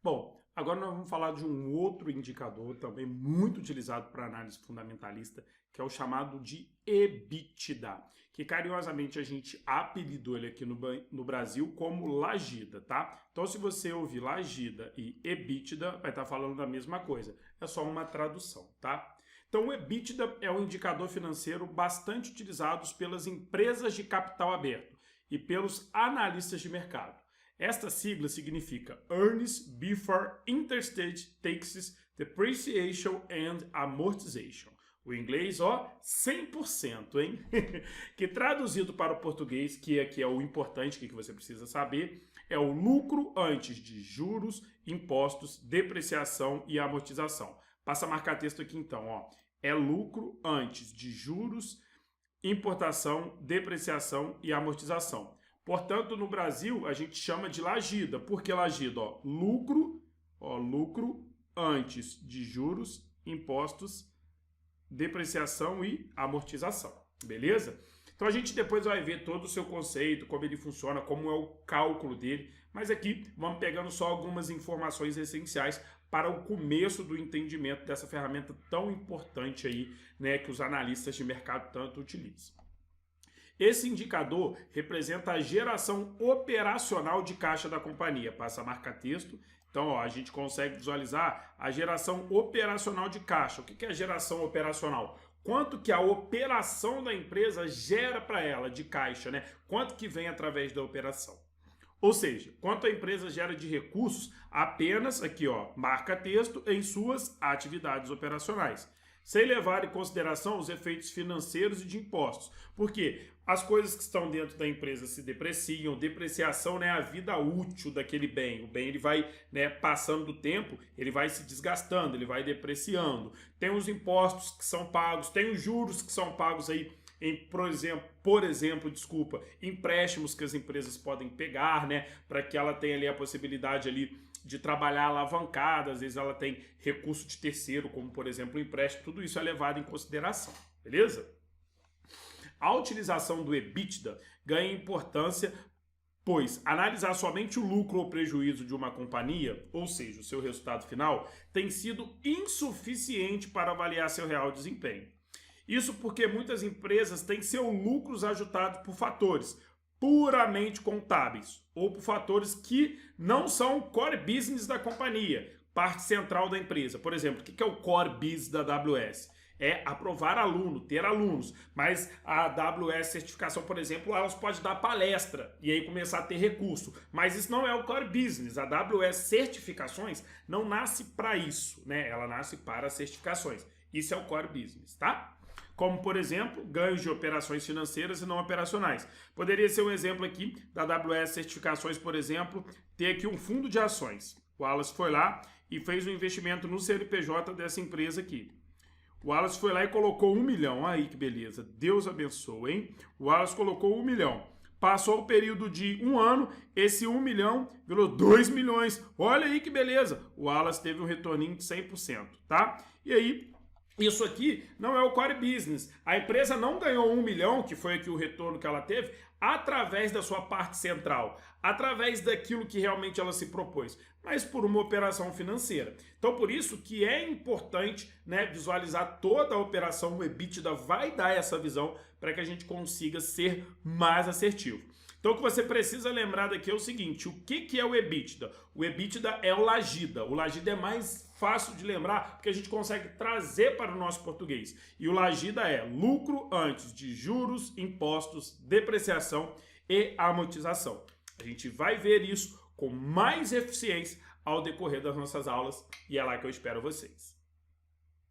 Bom, agora nós vamos falar de um outro indicador também muito utilizado para análise fundamentalista, que é o chamado de EBITDA, que carinhosamente a gente apelidou ele aqui no Brasil como Lagida, tá? Então se você ouvir Lagida e EBITDA, vai estar falando da mesma coisa, é só uma tradução, tá? Então o EBITDA é um indicador financeiro bastante utilizado pelas empresas de capital aberto e pelos analistas de mercado. Esta sigla significa Earnings Before Interstate Taxes, Depreciation and Amortization. O inglês, ó, 100%, hein? Que traduzido para o português, que aqui é o importante, que você precisa saber, é o lucro antes de juros, impostos, depreciação e amortização. Passa a marcar texto aqui então, ó. É lucro antes de juros, importação, depreciação e amortização. Portanto, no Brasil, a gente chama de Lagida. Por que Lagida? Lucro antes de juros, impostos, depreciação e amortização. Beleza? Então a gente depois vai ver todo o seu conceito, como ele funciona, como é o cálculo dele. Mas aqui vamos pegando só algumas informações essenciais para o começo do entendimento dessa ferramenta tão importante aí, né, que os analistas de mercado tanto utilizam. Esse indicador representa a geração operacional de caixa da companhia. Passa a marca texto. Então, ó, a gente consegue visualizar a geração operacional de caixa. O que é a geração operacional? Quanto que a operação da empresa gera para ela de caixa, né? Quanto que vem através da operação. Ou seja, quanto a empresa gera de recursos apenas, aqui ó, marca texto, em suas atividades operacionais. Sem levar em consideração os efeitos financeiros e de impostos. Porque as coisas que estão dentro da empresa se depreciam, depreciação, né, a vida útil daquele bem. O bem ele vai, né, passando do tempo, ele vai se desgastando, ele vai depreciando. Tem os impostos que são pagos, tem os juros que são pagos aí por exemplo, empréstimos que as empresas podem pegar, né, para que ela tenha ali a possibilidade ali de trabalhar alavancada, às vezes ela tem recurso de terceiro, como por exemplo o empréstimo, tudo isso é levado em consideração, beleza? A utilização do EBITDA ganha importância, pois analisar somente o lucro ou prejuízo de uma companhia, ou seja, o seu resultado final, tem sido insuficiente para avaliar seu real desempenho. Isso porque muitas empresas têm seus lucros ajustados por fatores puramente contábeis ou por fatores que não são core business da companhia, parte central da empresa. Por exemplo, o que é o core business da AWS? É aprovar aluno, ter alunos. Mas a AWS certificação, por exemplo, elas pode dar palestra e aí começar a ter recurso. Mas isso não é o core business. A AWS certificações não nasce para isso, né? Ela nasce para certificações. Isso é o core business, tá? Como, por exemplo, ganhos de operações financeiras e não operacionais. Poderia ser um exemplo aqui da AWS Certificações, por exemplo, ter aqui um fundo de ações. O Wallace foi lá e fez um investimento no CNPJ dessa empresa aqui. O Wallace foi lá e colocou 1 milhão. Aí que beleza, Deus abençoe, hein? O Wallace colocou 1 milhão. Passou o período de 1 ano, esse 1 milhão virou 2 milhões. Olha aí que beleza. O Wallace teve um retorninho de 100%, tá? E aí, isso aqui não é o core business. A empresa não ganhou 1 milhão, que foi aqui o retorno que ela teve, através da sua parte central, através daquilo que realmente ela se propôs, mas por uma operação financeira. Então, por isso que é importante, né, visualizar toda a operação. O EBITDA vai dar essa visão para que a gente consiga ser mais assertivo. Então, o que você precisa lembrar daqui é o seguinte: o que é o EBITDA? O EBITDA é o Lagida. O Lagida é mais fácil de lembrar porque a gente consegue trazer para o nosso português. E o Lagida é lucro antes de juros, impostos, depreciação e amortização. A gente vai ver isso com mais eficiência ao decorrer das nossas aulas e é lá que eu espero vocês.